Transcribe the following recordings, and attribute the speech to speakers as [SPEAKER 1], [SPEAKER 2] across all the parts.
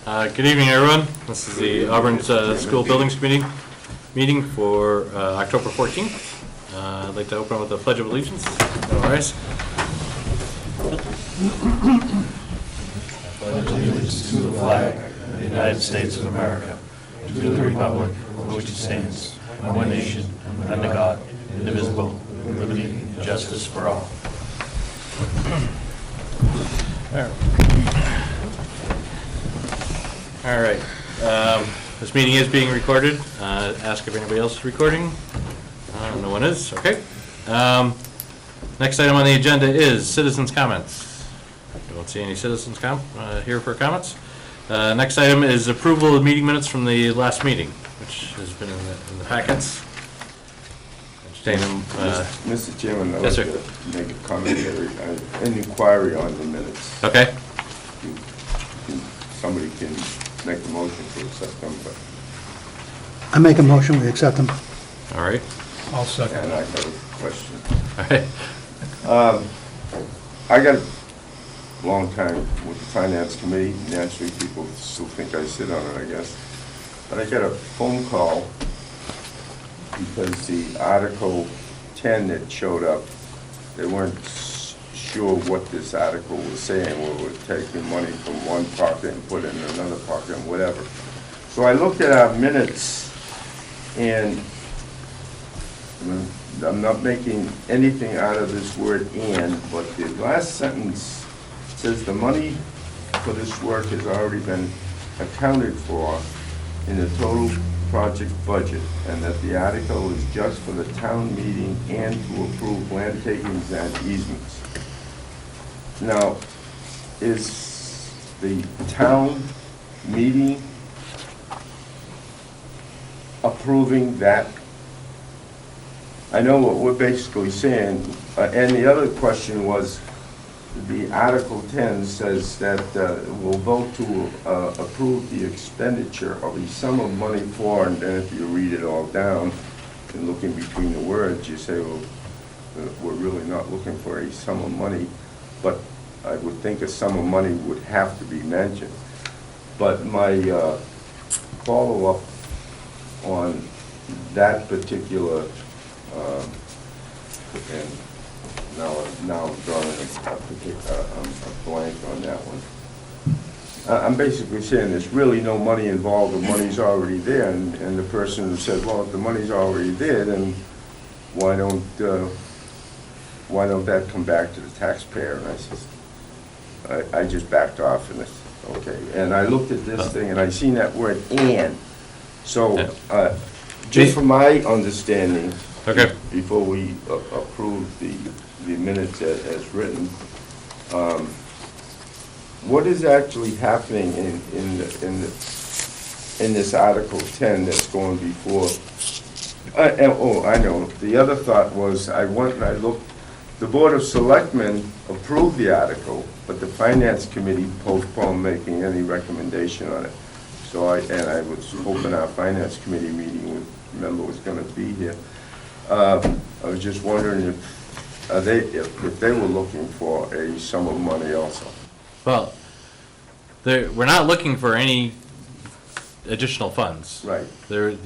[SPEAKER 1] Good evening, everyone. This is the Auburn School Buildings Committee meeting for October 14th. I'd like to open with the Pledge of Allegiance. All right.
[SPEAKER 2] Pledge allegiance to the flag of the United States of America, to the republic for which it stands, one nation, under God, indivisible, with liberty and justice for all.
[SPEAKER 1] All right. This meeting is being recorded. Ask if anybody else is recording. No one is. Okay. Next item on the agenda is citizens' comments. Don't see any citizens here for comments. Next item is approval of meeting minutes from the last meeting, which has been in the packets.
[SPEAKER 3] Mr. Chairman, I'd
[SPEAKER 1] Yes,
[SPEAKER 3] like
[SPEAKER 1] sir.
[SPEAKER 3] to make a commentary, an inquiry on the minutes.
[SPEAKER 1] Okay.
[SPEAKER 3] Somebody can make a motion to accept them, but,
[SPEAKER 4] I make a motion, we accept them.
[SPEAKER 1] All right.
[SPEAKER 2] I'll second.
[SPEAKER 3] and I have a question.
[SPEAKER 1] All right.
[SPEAKER 3] I got a long time with the Finance Committee. Naturally, people still think I sit on it, I guess. But I got a phone call because the Article 10 that showed up, they weren't sure what this article was saying, where we're taking money from one pocket and put it in another pocket and whatever. So I looked at our minutes, and I'm not making anything out of this word "and," but the last sentence says the money for this work has already been accounted for in the total project budget, and that the article is just for the town meeting and to approve land takings and easements. Now, is the town meeting approving that? I know what we're basically saying, and the other question was, the Article 10 says that we'll vote to approve the expenditure of a sum of money for, and then if you read it all down and look in between the words, you say, well, we're really not looking for a sum of money, but I would think a sum of money would have to be mentioned. But my follow-up on that particular, and now I'm drawing a blank on that one. I'm basically saying there's really no money involved, the money's already there, and the person who said, well, if the money's already there, then why don't that come back to the taxpayer? And I said, I just backed off, and it's okay. And I looked at this thing, and I seen that word "and." So, just from my understanding,
[SPEAKER 1] Okay.
[SPEAKER 3] before we approve the minutes as written, what is actually happening in this Article 10 that's going before? I know. The other thought was, I went and I looked. The Board of Selectmen approved the article, but the Finance Committee postponed making any recommendation on it. So I was hoping our Finance Committee meeting member was going to be here. I was just wondering if they were looking for a sum of money also.
[SPEAKER 1] Well, we're not looking for any additional funds.
[SPEAKER 3] Right.
[SPEAKER 1] The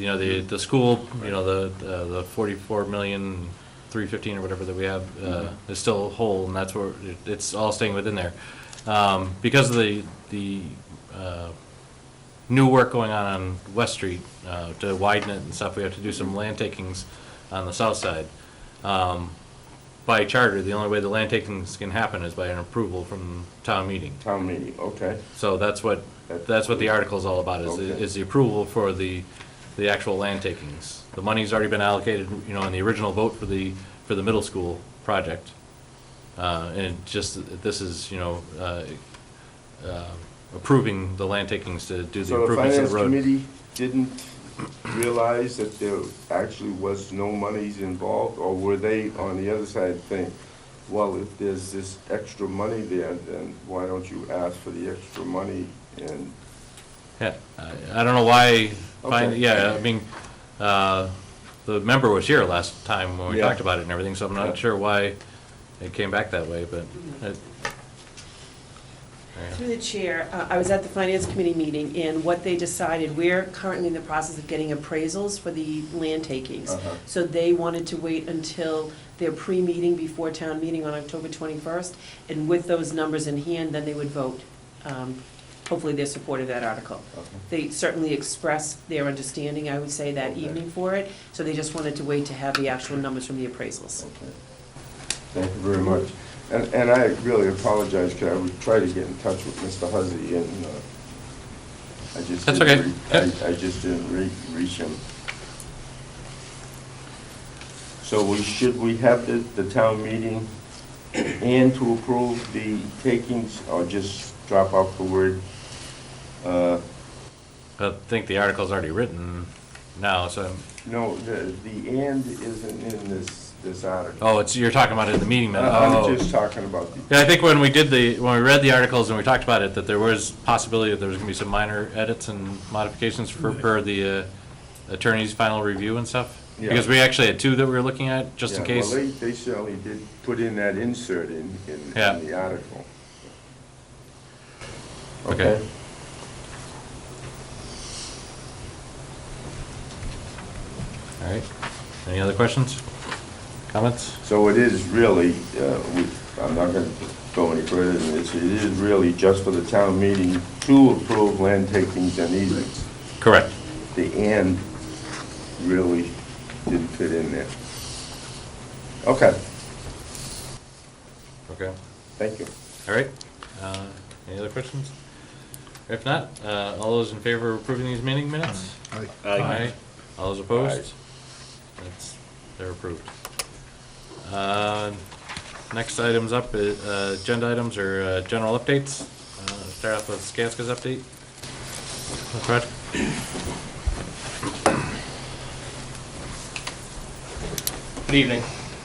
[SPEAKER 1] school, the 44,315,000 or whatever that we have is still whole, and that's where it's all staying within there. Because of the new work going on West Street to widen it and stuff, we have to do some land takings on the south side. By charter, the only way the land takings can happen is by an approval from town meeting.
[SPEAKER 3] Town meeting, okay.
[SPEAKER 1] So that's what the article is all about,
[SPEAKER 3] Okay.
[SPEAKER 1] is the approval for the actual land takings. The money's already been allocated, in the original vote for the middle school project. And this is, approving the land takings to do the
[SPEAKER 3] So the
[SPEAKER 1] improvements of
[SPEAKER 3] Finance
[SPEAKER 1] the road.
[SPEAKER 3] Committee didn't realize that there actually was no monies involved, or were they on the other side think, well, if there's this extra money there, then why don't you ask for the extra money? And
[SPEAKER 1] Yeah, I don't know why,
[SPEAKER 3] Okay.
[SPEAKER 1] the member was here last time when we
[SPEAKER 3] Yeah.
[SPEAKER 1] talked about it and everything, so I'm
[SPEAKER 3] Yeah.
[SPEAKER 1] not sure why it came back that way, but
[SPEAKER 5] Through the chair, I was at the Finance Committee meeting, and what they decided, we're currently in the process of getting appraisals for the land takings.
[SPEAKER 3] Uh-huh.
[SPEAKER 5] So they wanted to wait until their pre-meeting before town meeting on October 21st, and with those numbers in hand, then they would vote. Hopefully they're supportive of that article.
[SPEAKER 3] Okay.
[SPEAKER 5] They certainly expressed their understanding, I would say, that
[SPEAKER 3] Okay.
[SPEAKER 5] evening for it, so they just wanted to wait to have the actual numbers from the appraisals.
[SPEAKER 3] Okay. Thank you very much. And I really apologize, because I would try to get in touch with Mr. Huzzy, and I just
[SPEAKER 1] That's
[SPEAKER 3] didn't
[SPEAKER 1] okay. Yep.
[SPEAKER 3] I just didn't reach him. So should we have the town meeting and to approve the takings, or just drop off the word?
[SPEAKER 1] I think the article's already written now, so,
[SPEAKER 3] No, the and isn't in this article.
[SPEAKER 1] oh, you're talking about it in the meeting minute.
[SPEAKER 3] I'm
[SPEAKER 1] Oh.
[SPEAKER 3] just talking about the,
[SPEAKER 1] Yeah, I think when we read the articles and we talked about it, that there was possibility that there was gonna be some minor edits and modifications per the attorney's final review and stuff.
[SPEAKER 3] Yeah.
[SPEAKER 1] Because we actually had two that we were looking at, just in
[SPEAKER 3] yeah,
[SPEAKER 1] case.
[SPEAKER 3] well, they certainly did put in that insert in
[SPEAKER 1] Yeah.
[SPEAKER 3] the article.
[SPEAKER 1] Okay. All right. Any other questions? Comments?
[SPEAKER 3] So it is really, I'm not going to go any further than this, it is really just for the town meeting to approve land takings and easements.
[SPEAKER 1] Correct.
[SPEAKER 3] The and really didn't fit in there. Okay,
[SPEAKER 1] Okay.
[SPEAKER 3] thank you.
[SPEAKER 1] All right. Any other questions? If not, all those in favor of approving these meeting minutes? Aye. All those opposed? They're approved. Next items up, agenda items or general updates. Start off with Skanska's update. Project.
[SPEAKER 6] Good evening.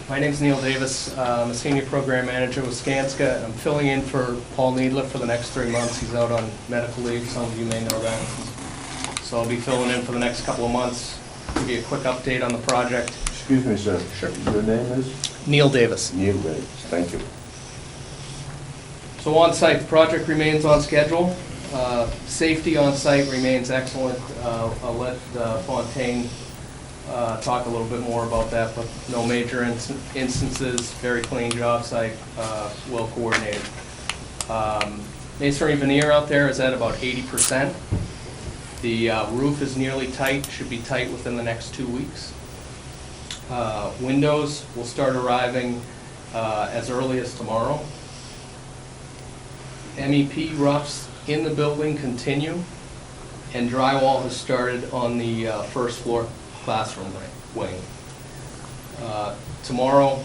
[SPEAKER 6] My name's Neil Davis. I'm a senior program manager with Skanska. I'm filling in for Paul Needler for the next 3 months. He's out on medical leave, some of you may know that. So I'll be filling in for the next couple of months. Give you a quick update on the project.
[SPEAKER 3] Excuse me, sir.
[SPEAKER 6] Sure.
[SPEAKER 3] Your name is?
[SPEAKER 6] Neil Davis.
[SPEAKER 3] Neil Davis, thank you.
[SPEAKER 6] So on site, the project remains on schedule. Safety on site remains excellent. I'll let Fontaine talk a little bit more about that, but no major instances, very clean job site, well coordinated. Masonry veneer out there is at about 80%. The roof is nearly tight, should be tight within the next 2 weeks. Windows will start arriving as early as tomorrow. MEP roughs in the building continue, and drywall has started on the first floor classroom wing. Tomorrow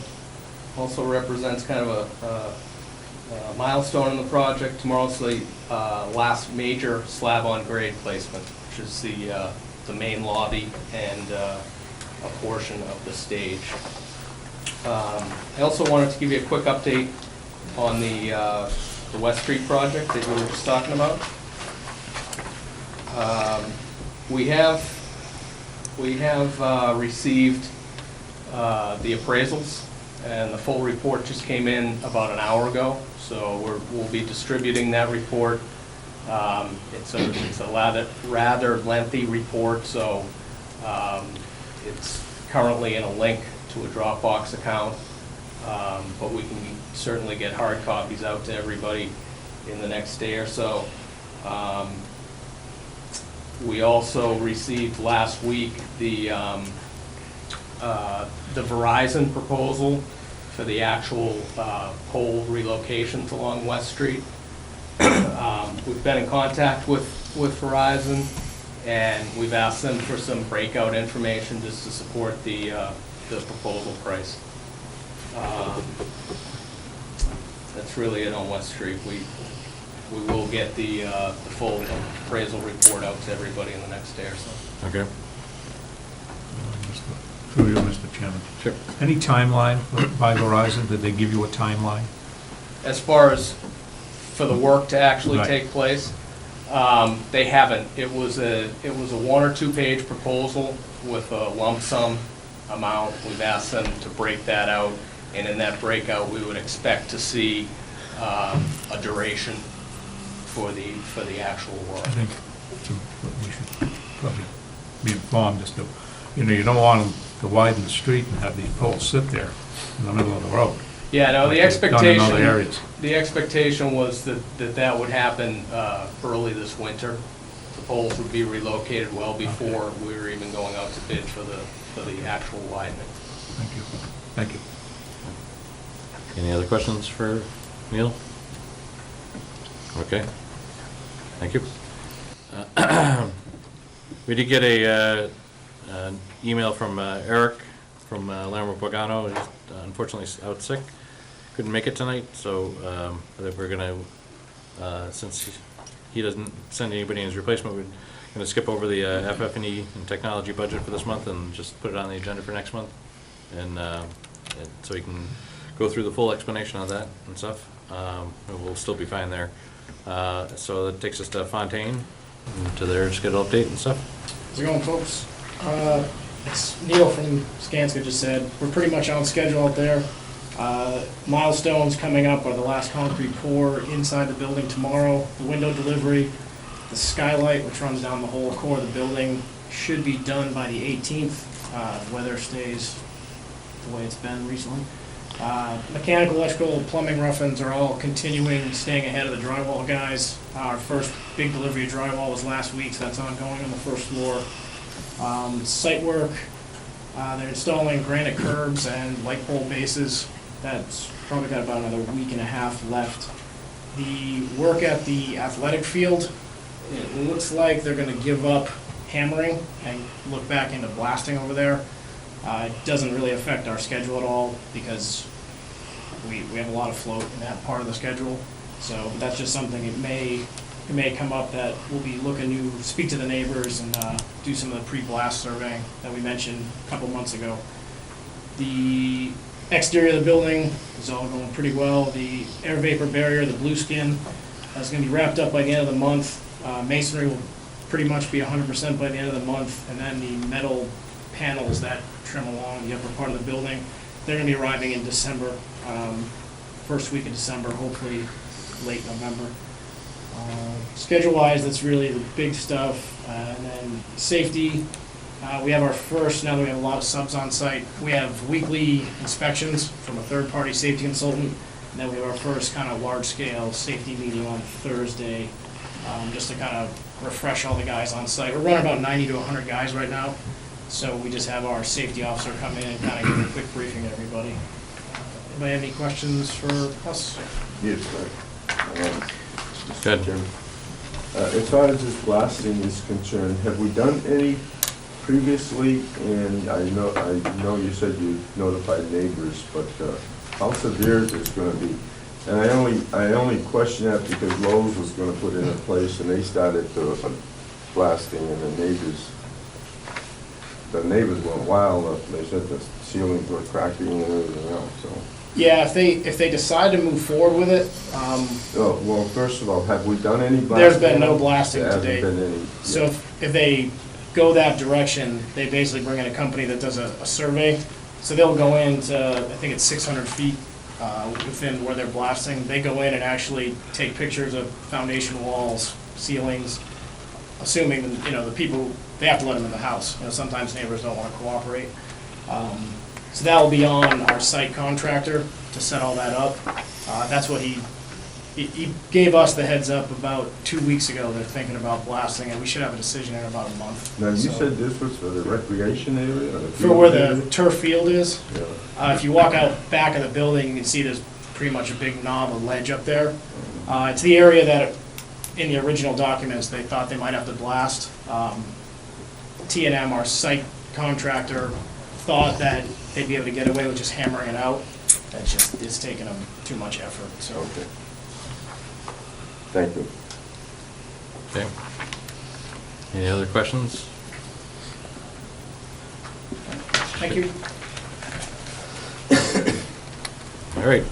[SPEAKER 6] also represents kind of a milestone in the project. Tomorrow's the last major slab-on-grade placement, which is the main lobby and a portion of the stage. I also wanted to give you a quick update on the West Street project that you were just talking about. We have received the appraisals, and the full report just came in about an hour ago, so we'll be distributing that report. It's a rather lengthy report, so it's currently in a link to a Dropbox account, but we can certainly get hard copies out to everybody in the next day or so. We also received last week the Verizon proposal for the actual pole relocations along West Street. We've been in contact with Verizon, and we've asked them for some breakout information just to support the proposal price. That's really it on West Street. We will get the full appraisal report out to everybody in the next day or so.
[SPEAKER 1] Okay.
[SPEAKER 7] Through you, Mr. Chairman.
[SPEAKER 1] Sure.
[SPEAKER 7] Any timeline by Verizon? Did they give you a timeline?
[SPEAKER 6] As far as for the work to actually
[SPEAKER 7] Right.
[SPEAKER 6] take place, they haven't. It was a 1 or 2 page proposal with a lump sum amount. We've asked them to break that out, and in that breakout, we would expect to see a duration for the actual work.
[SPEAKER 7] I think we should probably be informed as to, you don't want them to widen the street and have these poles sit there in the middle of the road.
[SPEAKER 6] Yeah, no,
[SPEAKER 7] Like
[SPEAKER 6] the
[SPEAKER 7] they've done in other
[SPEAKER 6] expectation,
[SPEAKER 7] areas.
[SPEAKER 6] the expectation was that would happen early this winter. The poles would be relocated well before we were even going out to bid for the actual widening.
[SPEAKER 7] Thank you. Thank you.
[SPEAKER 1] Any other questions for Neil? Okay, thank you. We did get an email from Eric from Lambert Pagano. He's unfortunately out sick, couldn't make it tonight, so that we're gonna, since he doesn't send anybody in his replacement, we're gonna skip over the FF&E and technology budget for this month and just put it on the agenda for next month, and so he can go through the full explanation of that and stuff. And we'll still be fine there. So that takes us to Fontaine, and to their schedule update and stuff.
[SPEAKER 8] How's it going, folks? It's Neil from Skanska just said, we're pretty much on schedule out there. Milestones coming up are the last concrete pour inside the building tomorrow, the window delivery, the skylight, which runs down the whole core of the building, should be done by the 18th. Weather stays the way it's been recently. Mechanical, electrical, plumbing rough-ins are all continuing, staying ahead of the drywall guys. Our first big delivery of drywall was last week, so that's ongoing on the first floor. Site work, they're installing granite curbs and light pole bases. That's probably got about another week and a half left. The work at the athletic field, it looks like they're gonna give up hammering and look back into blasting over there. It doesn't really affect our schedule at all because we have a lot of float in that part of the schedule. So that's just something it may come up that we'll be looking to speak to the neighbors and do some of the pre-blast surveying that we mentioned a couple months ago. The exterior of the building is all going pretty well. The air vapor barrier, the blue skin, is going to be wrapped up by the end of the month. Masonry will pretty much be 100% by the end of the month, and then the metal panels that trim along the upper part of the building, they're going to be arriving in December, first week of December, hopefully late November. Schedule-wise, that's really the big stuff. And then safety, we have our first, now that we have a lot of subs on site, we have weekly inspections from a third-party safety consultant. And then we have our first kind of large-scale safety meeting on Thursday, just to kind of refresh all the guys on site. We're running about 90 to 100 guys right now. So we just have our safety officer come in and kind of give a quick briefing to everybody. Anybody have any questions for us?
[SPEAKER 3] Yes, sir.
[SPEAKER 1] Good.
[SPEAKER 3] Mr. Chairman, as far as this blasting is concerned, have we done any previously? And I know you said you notified neighbors, but how severe is this going to be? And I only question that because Lowe's was going to put it in place and they started blasting, and the neighbors went wild. They said the ceilings were cracking and everything else, so.
[SPEAKER 8] Yeah, if they decide to move forward with it,
[SPEAKER 3] Oh, well, first of all, have we done any blasting?
[SPEAKER 8] there's been no blasting
[SPEAKER 3] There
[SPEAKER 8] to
[SPEAKER 3] hasn't
[SPEAKER 8] date.
[SPEAKER 3] been any.
[SPEAKER 8] So if they go that direction, they basically bring in a company that does a survey. So they'll go into, I think it's 600 feet within where they're blasting. They go in and actually take pictures of foundation walls, ceilings, assuming, the people, they have to let them in the house. Sometimes neighbors don't want to cooperate. So that will be on our site contractor to set all that up. That's what he gave us the heads up about 2 weeks ago. They're thinking about blasting, and we should have a decision in about a month.
[SPEAKER 3] Now, you
[SPEAKER 8] So-
[SPEAKER 3] said this was for the recreation area? Or the
[SPEAKER 8] For
[SPEAKER 3] field
[SPEAKER 8] where
[SPEAKER 3] area?
[SPEAKER 8] the turf field is,
[SPEAKER 3] Yeah.
[SPEAKER 8] if you walk out back of the building, you can see there's pretty much a big knob of ledge up there. It's the area that, in the original documents, they thought they might have to blast. T&M, our site contractor, thought that they'd be able to get away with just hammering it out. It's taking them too much effort, so.
[SPEAKER 3] Okay. Thank you.
[SPEAKER 1] Okay. Any other questions?
[SPEAKER 8] Thank you.
[SPEAKER 1] All right.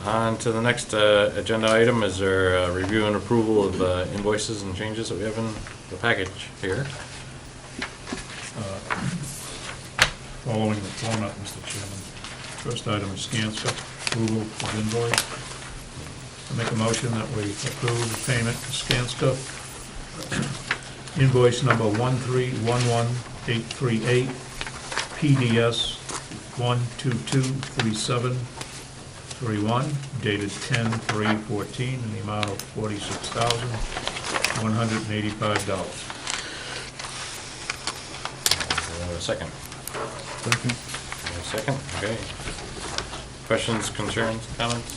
[SPEAKER 1] On to the next agenda item is our review and approval of invoices and changes that we have in the package here.
[SPEAKER 7] Following the format, Mr. Chairman. First item is Skanska, approval of invoice. I make a motion that we approve the payment to Skanska, invoice number 1311838, PDS 1223731, dated 10/3/14, in the amount of $46,185.
[SPEAKER 1] Second. Second, okay. Questions, concerns, comments?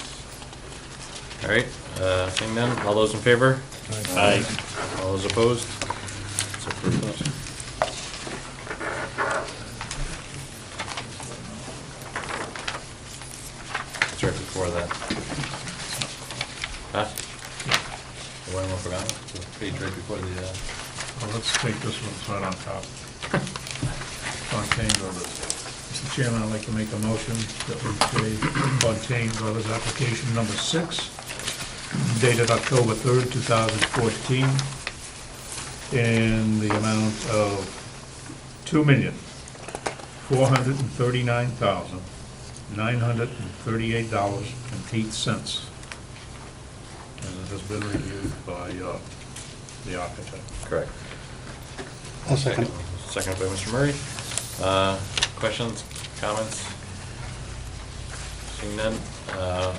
[SPEAKER 1] All right, seeing none, all those in favor?
[SPEAKER 2] Aye.
[SPEAKER 1] All those opposed? It's approved. It's right before that. Huh? The one more forgotten, the page right before the,
[SPEAKER 7] Well, let's take this one, it's right on top. Fontaine Brothers. Mr. Chairman, I'd like to make a motion that we pay Fontaine Brothers application number 6, dated October 3rd, 2014, in the amount of $2,439,938.08. And it has been reviewed by the architect.
[SPEAKER 1] correct.
[SPEAKER 4] I'll second.
[SPEAKER 1] Second by Mr. Murray. Questions, comments? Seeing none,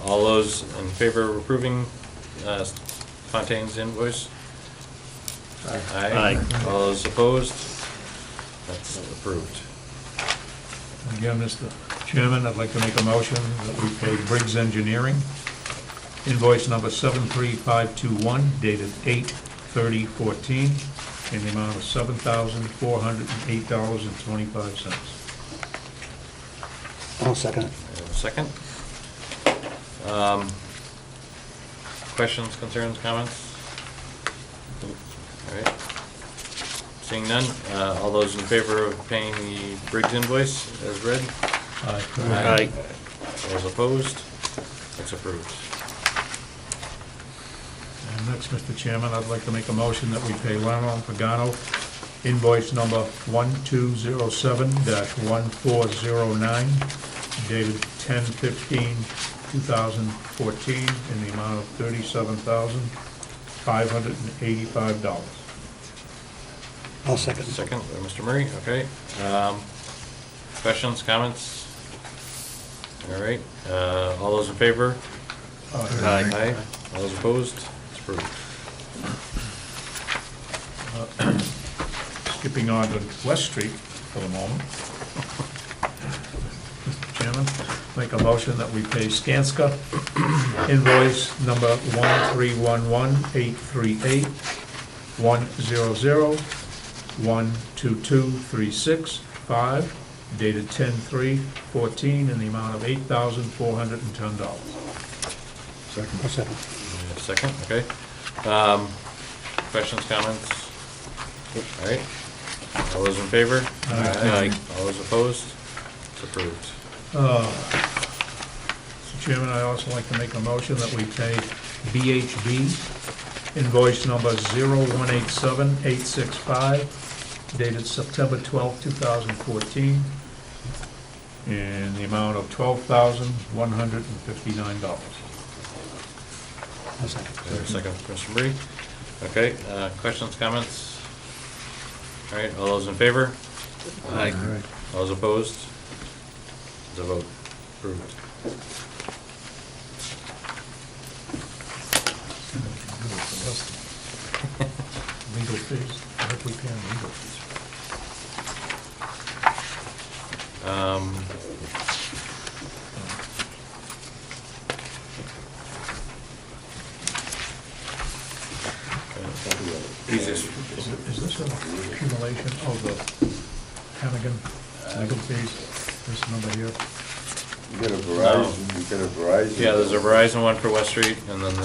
[SPEAKER 1] all those in favor of approving Fontaine's invoice? Aye. All those opposed? That's approved.
[SPEAKER 7] Again, Mr. Chairman, I'd like to make a motion that we pay Briggs Engineering, invoice number 73521, dated 8/30/14, in the amount of $7,408.25.
[SPEAKER 4] I'll second it.
[SPEAKER 1] Second. Questions, concerns, comments? All right. Seeing none, all those in favor of paying the Briggs invoice as read?
[SPEAKER 2] Aye.
[SPEAKER 1] All those opposed? That's approved.
[SPEAKER 7] And next, Mr. Chairman, I'd like to make a motion that we pay Ronald Pagano, invoice number 1207-1409, dated 10/15/2014, in the amount of $37,585.
[SPEAKER 4] I'll second it.
[SPEAKER 1] Second by Mr. Murray, okay. Questions, comments? All right, all those in favor? Aye. All those opposed? It's approved.
[SPEAKER 7] Skipping on to West Street for the moment. Mr. Chairman, make a motion that we pay Skanska, invoice number 1311838, 100-12236-5, dated 10/3/14, in the amount of $8,410.
[SPEAKER 4] I'll second.
[SPEAKER 1] Second, okay. Questions, comments? All right, all those in favor?
[SPEAKER 7] Aye.
[SPEAKER 1] All those opposed? It's approved.
[SPEAKER 7] Mr. Chairman, I'd also like to make a motion that we pay BHB, invoice number 0187865, dated September 12, 2014, in the amount of $12,159.
[SPEAKER 4] I'll second.
[SPEAKER 1] Second, Mr. Murray. Okay, questions, comments? All right, all those in favor?
[SPEAKER 2] Aye.
[SPEAKER 1] All those opposed? It's a vote. Approved.
[SPEAKER 7] Legal fees, I think we pay legal fees.
[SPEAKER 1] Easiest.
[SPEAKER 7] Is this an accumulation of the Hannigan legal fees, this number here?
[SPEAKER 3] You get a Verizon, you get a Verizon.
[SPEAKER 1] Yeah, there's a Verizon one for West Street, and then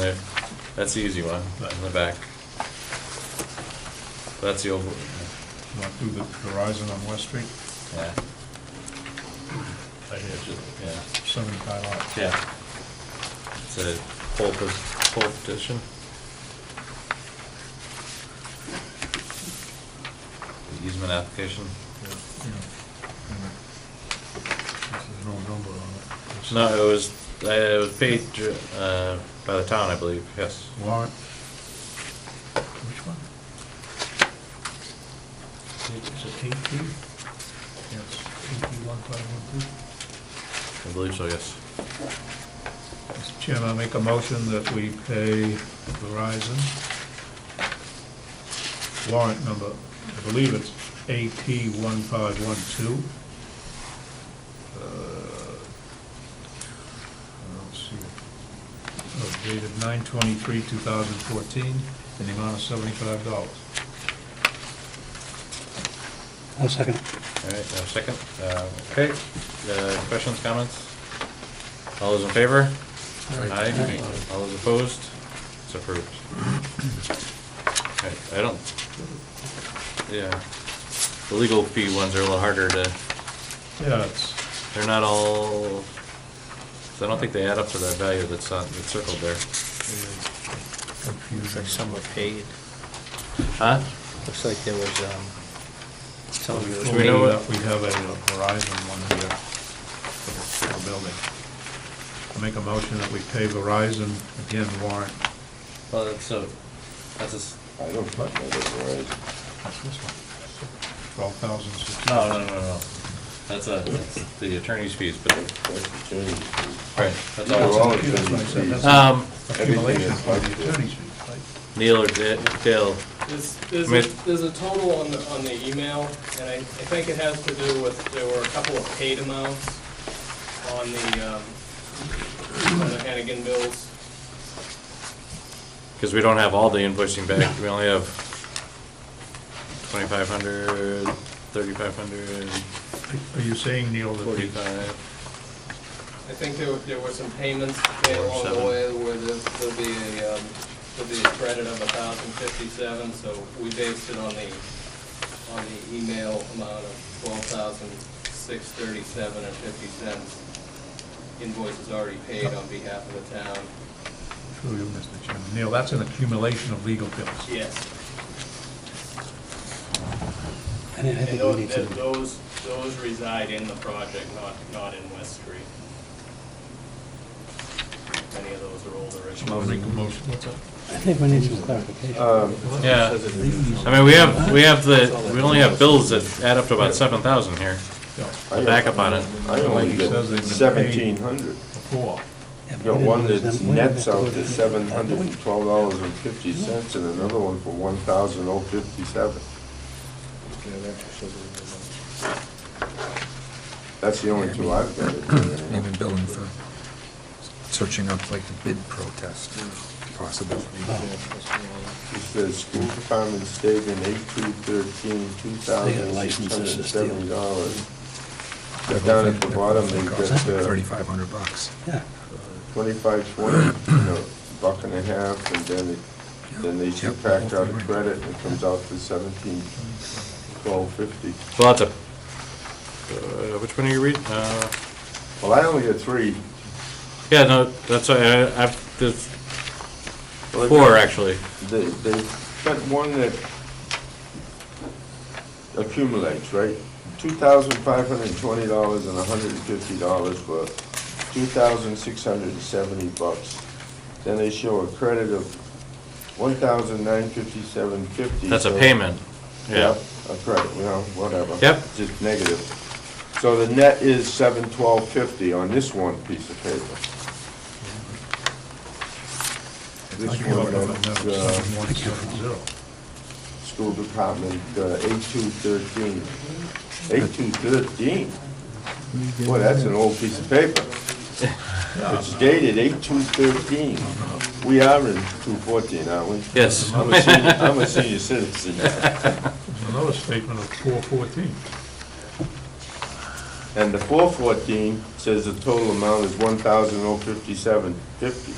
[SPEAKER 1] that's the easy one, in the back. That's the old,
[SPEAKER 7] You want to do the Verizon on West Street?
[SPEAKER 1] yeah,
[SPEAKER 7] Right here,
[SPEAKER 1] yeah,
[SPEAKER 7] 75 lots.
[SPEAKER 1] yeah. It's a poll petition. The easement application.
[SPEAKER 7] There's no number on it.
[SPEAKER 1] No, it was paid, By the town, I believe, yes.
[SPEAKER 7] Warrant. Which one? Is it AP? Yes, AP 1512.
[SPEAKER 1] I believe so, yes.
[SPEAKER 7] Mr. Chairman, I make a motion that we pay Verizon warrant number, I believe it's AP 1512. Let's see. Dated 9/23/2014, in the amount of $75.
[SPEAKER 4] I'll second.
[SPEAKER 1] All right, second. Okay, questions, comments? All those in favor? Aye. All those opposed? It's approved. Okay, I don't, yeah, the legal fee ones are a little harder to,
[SPEAKER 7] Yeah, it's,
[SPEAKER 1] they're not all, I don't think they add up to that value that's circled there.
[SPEAKER 7] confusing.
[SPEAKER 2] Some were paid.
[SPEAKER 1] Huh?
[SPEAKER 2] Looks like there was, some of it was
[SPEAKER 1] Do we know
[SPEAKER 2] paid.
[SPEAKER 1] what-
[SPEAKER 7] We have a Verizon one here for the building. I make a motion that we pay Verizon, again, warrant.
[SPEAKER 1] Well, that's
[SPEAKER 3] I don't put that as right.
[SPEAKER 7] What's this one? 12,600.
[SPEAKER 1] No. That's the attorney's fees, but,
[SPEAKER 3] That's the change.
[SPEAKER 1] right, that's
[SPEAKER 3] They're
[SPEAKER 1] all.
[SPEAKER 3] all
[SPEAKER 7] That's what I said,
[SPEAKER 3] attorney
[SPEAKER 7] that's
[SPEAKER 3] fees.
[SPEAKER 7] accumulation
[SPEAKER 3] is
[SPEAKER 7] for the
[SPEAKER 3] budgeted.
[SPEAKER 7] attorney's fees, right?
[SPEAKER 1] Neil or Dale,
[SPEAKER 6] There's a total on the email, and I think it has to do with, there were a couple of paid amounts on the Hannigan bills.
[SPEAKER 1] because we don't have all the invoicing back, we only have 2,500, 3,500,
[SPEAKER 7] Are you saying, Neil, that we,
[SPEAKER 1] 45.
[SPEAKER 6] I think there were some payments made along the
[SPEAKER 1] 7.
[SPEAKER 6] way where there'll be a credit of 1,057, so we based it on the email amount of 12,637.50. Invoices already paid on behalf of the town.
[SPEAKER 7] through you, Mr. Chairman, Neil, that's an accumulation of legal bills.
[SPEAKER 6] Yes.
[SPEAKER 4] I think
[SPEAKER 6] And
[SPEAKER 4] we need to,
[SPEAKER 6] those reside in the project, not in West Street. Many of those are older issues.
[SPEAKER 7] I'll make a motion, what's that?
[SPEAKER 4] I think we need some clarification.
[SPEAKER 1] Yeah, I mean, we only have bills that add up to about 7,000 here.
[SPEAKER 3] I got-
[SPEAKER 1] Back up on it.
[SPEAKER 3] I only
[SPEAKER 7] Like he
[SPEAKER 3] get
[SPEAKER 7] says, they've been paid.
[SPEAKER 3] 1,700.
[SPEAKER 7] Before.
[SPEAKER 4] Yeah, but
[SPEAKER 3] Got
[SPEAKER 4] we
[SPEAKER 3] one
[SPEAKER 4] didn't-
[SPEAKER 3] that
[SPEAKER 4] we didn't
[SPEAKER 3] nets
[SPEAKER 4] have to
[SPEAKER 3] out
[SPEAKER 4] go
[SPEAKER 3] to
[SPEAKER 4] to-
[SPEAKER 3] $712.50 and another one for $1,057. That's the only two I've got.
[SPEAKER 9] Even billing for searching up like the bid protest, possible.
[SPEAKER 3] It says school department statement 8213,
[SPEAKER 4] They got licenses to steal.
[SPEAKER 3] $2,670. But down at the bottom, they got
[SPEAKER 9] $3,500.
[SPEAKER 4] Yeah,
[SPEAKER 3] 2520, buck and a half, and then they subtract out a credit, and it comes out to 1712.50.
[SPEAKER 1] Well, that's a, which one are you reading?
[SPEAKER 3] Well, I only got three.
[SPEAKER 1] Yeah, no, that's, I've, there's
[SPEAKER 3] Well, they
[SPEAKER 1] four,
[SPEAKER 3] got-
[SPEAKER 1] actually.
[SPEAKER 3] They got one that accumulates, right? $2,520 and $150 for $2,670. Then they show a credit of $1,957.50.
[SPEAKER 1] That's a payment, yeah.
[SPEAKER 3] A credit, whatever.
[SPEAKER 1] Yep.
[SPEAKER 3] Just negative. So the net is $712.50 on this one piece of paper. This
[SPEAKER 7] I came up
[SPEAKER 3] one,
[SPEAKER 7] with
[SPEAKER 3] that's,
[SPEAKER 7] a number, 7170.
[SPEAKER 3] School Department, 8213. 8213? Boy, that's an old piece of paper. It's dated 8213. We are in 214, aren't we?
[SPEAKER 1] Yes.
[SPEAKER 3] I'm a senior citizen.
[SPEAKER 7] There's another statement of 414.
[SPEAKER 3] And the 414 says the total amount is $1,057.50.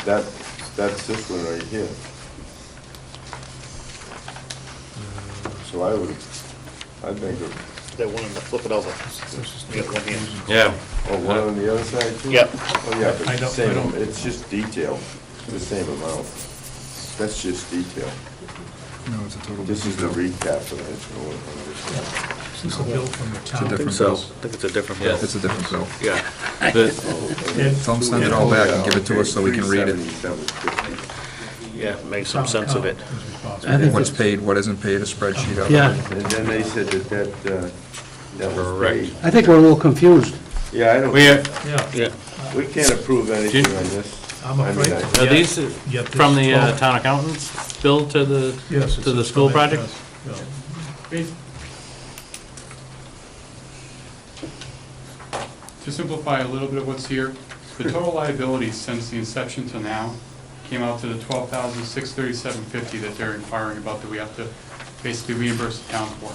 [SPEAKER 3] That's this one right here. So I think of,
[SPEAKER 2] That one, flip it over. You got one here.
[SPEAKER 1] Yeah,
[SPEAKER 3] one on the other side too?
[SPEAKER 2] Yep.
[SPEAKER 3] Oh, yeah, but
[SPEAKER 7] I
[SPEAKER 3] it's the
[SPEAKER 7] don't-
[SPEAKER 3] same,
[SPEAKER 7] I don't-
[SPEAKER 3] it's just detail, the same amount. That's just detail.
[SPEAKER 9] No, it's a total.
[SPEAKER 3] This is the recap of it.
[SPEAKER 7] Is this a bill from the
[SPEAKER 9] It's a
[SPEAKER 7] town?
[SPEAKER 9] different bill.
[SPEAKER 2] think it's a different
[SPEAKER 1] bill.
[SPEAKER 9] It's a different bill.
[SPEAKER 2] Yeah.
[SPEAKER 9] Tell them send it all back and give it to us so we can read it.
[SPEAKER 2] Yeah, make some sense of it.
[SPEAKER 7] Town is responsible.
[SPEAKER 4] I think
[SPEAKER 9] What's paid, what isn't paid, a spreadsheet of it.
[SPEAKER 4] Yeah,
[SPEAKER 3] And then they said that was
[SPEAKER 1] Correct.
[SPEAKER 3] paid.
[SPEAKER 4] I think we're a little confused.
[SPEAKER 3] Yeah, I don't,
[SPEAKER 1] We,
[SPEAKER 7] Yeah,
[SPEAKER 2] Yeah.
[SPEAKER 3] we can't approve anything on this.
[SPEAKER 7] I'm
[SPEAKER 3] I mean,
[SPEAKER 7] afraid.
[SPEAKER 3] I-
[SPEAKER 1] are
[SPEAKER 7] Yeah.
[SPEAKER 1] these
[SPEAKER 7] Yet this
[SPEAKER 1] from the
[SPEAKER 7] 12
[SPEAKER 1] town accountant's bill to the,
[SPEAKER 7] Yes.
[SPEAKER 1] to the school project?
[SPEAKER 7] Yeah.
[SPEAKER 10] To simplify a little bit of what's here, the total liability since the inception to now came out to the $12,637.50 that they're inquiring about, that we have to basically reimburse the town for.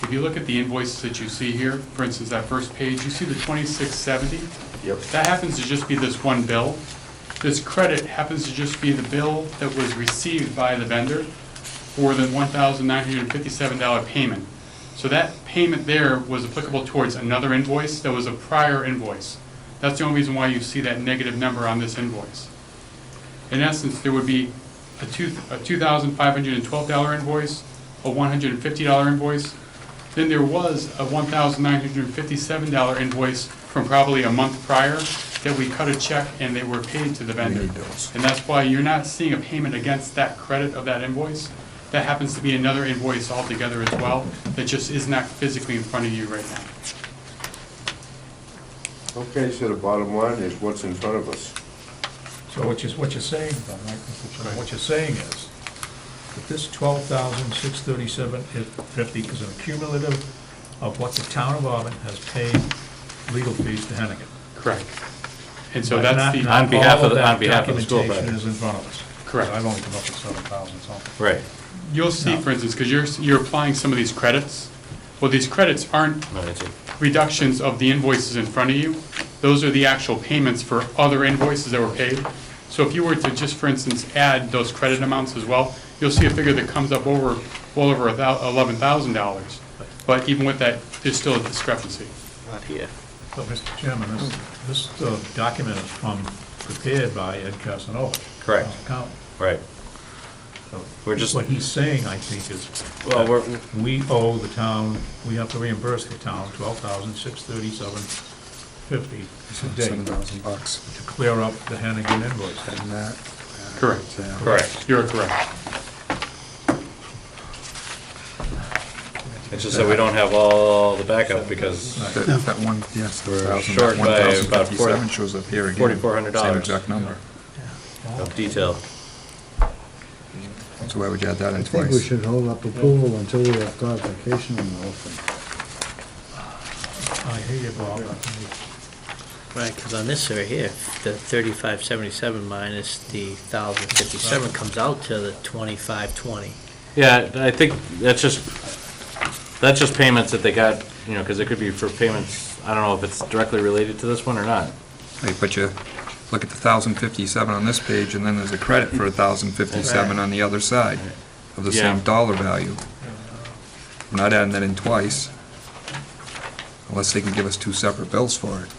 [SPEAKER 10] If you look at the invoices that you see here, for instance, that first page, you see the $2670?
[SPEAKER 3] Yep.
[SPEAKER 10] That happens to just be this one bill. This credit happens to just be the bill that was received by the vendor for the $1,957 payment. So that payment there was applicable towards another invoice that was a prior invoice. That's the only reason why you see that negative number on this invoice. In essence, there would be a $2,512 invoice, a $150 invoice. Then there was a $1,957 invoice from probably a month prior that we cut a check and they were paid to the
[SPEAKER 9] We
[SPEAKER 10] vendor.
[SPEAKER 9] need those.
[SPEAKER 10] And that's why you're not seeing a payment against that credit of that invoice. That happens to be another invoice altogether as well, that just is not physically in front of you right now.
[SPEAKER 3] Okay, so the bottom line is what's in front of us.
[SPEAKER 7] So what you're saying, Mr. Chairman, what you're saying is that this $12,637.50 is an accumulative of what the town of Auburn has paid legal fees to Hennigan.
[SPEAKER 10] Correct. And so
[SPEAKER 7] But
[SPEAKER 10] that's
[SPEAKER 7] not-
[SPEAKER 10] the,
[SPEAKER 7] not
[SPEAKER 1] On behalf
[SPEAKER 7] all
[SPEAKER 1] of the-
[SPEAKER 7] that
[SPEAKER 1] on behalf of the school
[SPEAKER 7] documentation
[SPEAKER 1] project.
[SPEAKER 7] is in front of us.
[SPEAKER 10] Correct.
[SPEAKER 7] I've only come up with 7,000 something.
[SPEAKER 1] Right.
[SPEAKER 10] you'll see, for instance, because you're applying some of these credits. Well, these credits aren't
[SPEAKER 1] No, that's it.
[SPEAKER 10] reductions of the invoices in front of you. Those are the actual payments for other invoices that were paid. So if you were to just, for instance, add those credit amounts as well, you'll see a figure that comes up well over $11,000. But even with that, there's still a discrepancy.
[SPEAKER 2] Not here.
[SPEAKER 7] But, Mr. Chairman, this document is prepared by Ed Casanova.
[SPEAKER 1] Correct.
[SPEAKER 7] town accountant.
[SPEAKER 1] Right.
[SPEAKER 7] So
[SPEAKER 1] We're just-
[SPEAKER 7] What he's saying, I think, is
[SPEAKER 1] Well, we're,
[SPEAKER 7] we owe the town, we have to reimburse the town $12,637.50 a day
[SPEAKER 9] $7,000.
[SPEAKER 7] to clear up the Hannigan invoice.
[SPEAKER 9] And that.
[SPEAKER 10] Correct.
[SPEAKER 1] correct.
[SPEAKER 10] You're correct.
[SPEAKER 1] It's just that we don't have all the backup because
[SPEAKER 9] That one, yes, the
[SPEAKER 1] We're
[SPEAKER 9] 1,000,
[SPEAKER 1] short by about
[SPEAKER 9] 1,057 shows up here again.
[SPEAKER 1] $4,400.
[SPEAKER 9] Same exact number.
[SPEAKER 1] of detail.
[SPEAKER 9] So why would you add that in
[SPEAKER 11] I think we
[SPEAKER 9] twice?
[SPEAKER 11] should hold up approval until we have clarification on the whole thing.
[SPEAKER 7] I hear you, Bob.
[SPEAKER 12] Right, because on this right here, the 3577 minus the 1057 comes out to the 2520.
[SPEAKER 1] Yeah, I think that's just payments that they got, you know, because it could be for payments, I don't know if it's directly related to this one or not.
[SPEAKER 9] Right, but you look at the 1,057 on this page, and then there's a credit for 1,057 on the other side of the
[SPEAKER 1] Yeah.
[SPEAKER 9] same dollar value. We're not adding that in twice, unless they can give us two separate bills for it.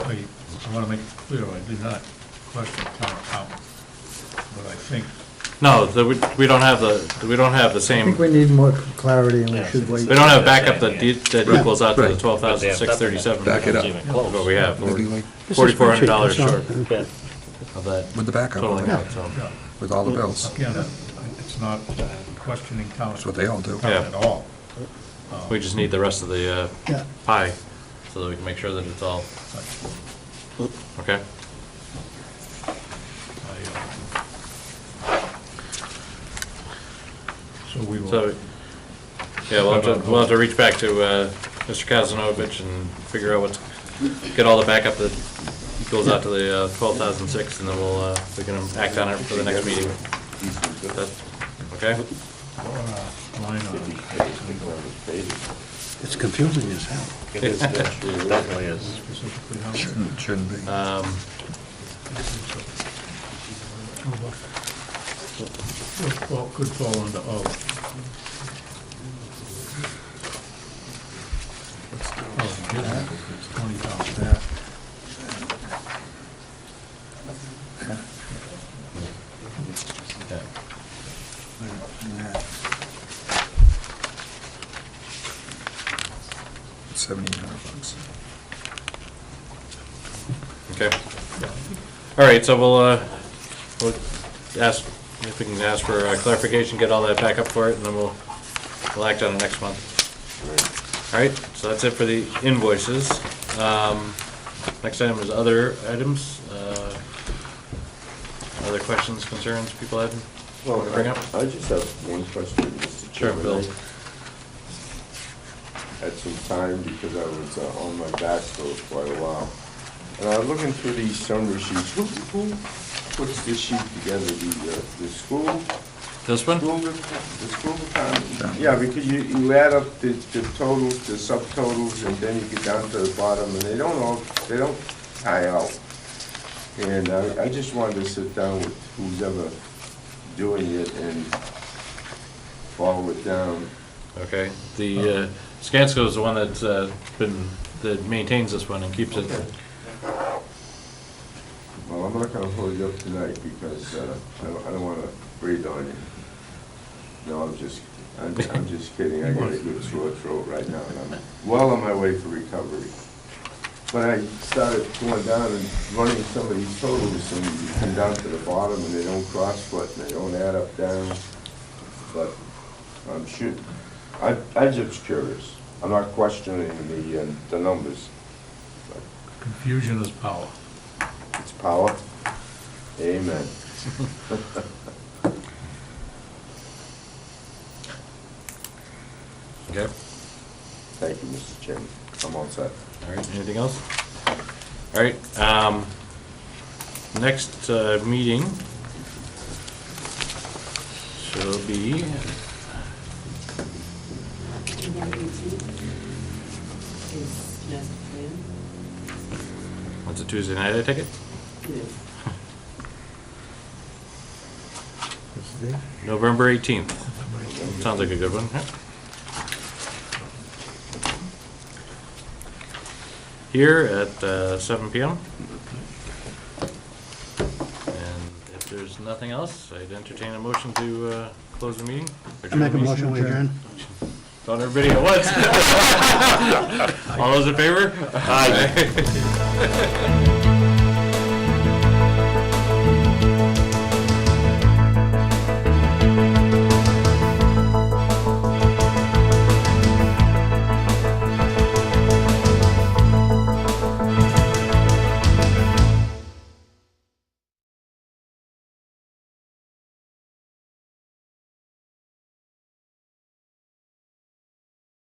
[SPEAKER 7] I want to make it clear, I did not question town accountant, but I think
[SPEAKER 1] No, we don't have the
[SPEAKER 11] I
[SPEAKER 1] same,
[SPEAKER 11] think we need more clarity and we should wait.
[SPEAKER 1] we don't have backup that equals out to the
[SPEAKER 9] Right.
[SPEAKER 1] $12,637.
[SPEAKER 9] Back it up.
[SPEAKER 1] What we have,
[SPEAKER 9] Maybe
[SPEAKER 1] we're
[SPEAKER 9] like
[SPEAKER 1] $4,400
[SPEAKER 4] That's all.
[SPEAKER 1] short
[SPEAKER 2] Yeah.
[SPEAKER 1] of that
[SPEAKER 9] with the backup,
[SPEAKER 1] total
[SPEAKER 9] on
[SPEAKER 1] amount,
[SPEAKER 9] it,
[SPEAKER 1] so.
[SPEAKER 9] with all the bills.
[SPEAKER 7] again, it's not questioning town
[SPEAKER 9] That's what they all do.
[SPEAKER 7] accountant at all.
[SPEAKER 1] We just need the rest of the
[SPEAKER 11] Yeah.
[SPEAKER 1] pie, so that we can make sure that it's all, okay?
[SPEAKER 7] So we will.
[SPEAKER 1] So, yeah, we'll have to reach back to Mr. Kazanovich and figure out get all the backup that goes out to the 12,006, and then we can act on it for the next meeting. Okay?
[SPEAKER 7] Line on it.
[SPEAKER 4] It's confusing as hell.
[SPEAKER 2] It is, it definitely is.
[SPEAKER 7] Specifically how-
[SPEAKER 9] Shouldn't be.
[SPEAKER 7] Well, could fall under O. Oh, yeah, it's 20,000.
[SPEAKER 1] Yeah.
[SPEAKER 9] $7,800.
[SPEAKER 1] Okay. All right, so we'll ask, if we can ask for clarification, get all that back up for it, and then we'll act on it next month. All right, so that's it for the invoices. Next item is other items. Other questions, concerns people had?
[SPEAKER 3] Well,
[SPEAKER 1] Bring up?
[SPEAKER 3] I just have one question, Mr.
[SPEAKER 1] Sure,
[SPEAKER 3] Chairman.
[SPEAKER 1] Bill.
[SPEAKER 3] I had some time because I was on my back for quite a while. And I was looking through these summary sheets. Who puts this sheet together? The school?
[SPEAKER 1] This one?
[SPEAKER 3] The school department? Yeah, because you add up the totals, the subtotals, and then you get down to the bottom, and they don't tie out. And I just wanted to sit down with who's ever doing it and follow it down.
[SPEAKER 1] Okay, the Skanska is the one that's that maintains this one and keeps it.
[SPEAKER 3] Well, I'm not gonna hold you up tonight because I don't wanna breathe on you. No, I'm just kidding. I got a good sore throat right now, and I'm well on my way for recovery. When I started going down and running some of these totals, and you come down to the bottom, and they don't cross-foot, and they don't add up down, but I'm sure, I'm just curious. I'm not questioning the numbers.
[SPEAKER 7] Confusion is power.
[SPEAKER 3] It's power. Amen.
[SPEAKER 1] Okay,
[SPEAKER 3] Thank you, Mr. Chairman. I'm all set.
[SPEAKER 1] all right, anything else? All right, next meeting shall be, what's it, Tuesday night, I take it? November 18th. Sounds like a good one. Yeah. Here at 7 PM. And if there's nothing else, I'd entertain a motion to close the meeting.
[SPEAKER 4] I make a motion, we adjourn.
[SPEAKER 1] Don't everybody at once. All those in favor? Aye.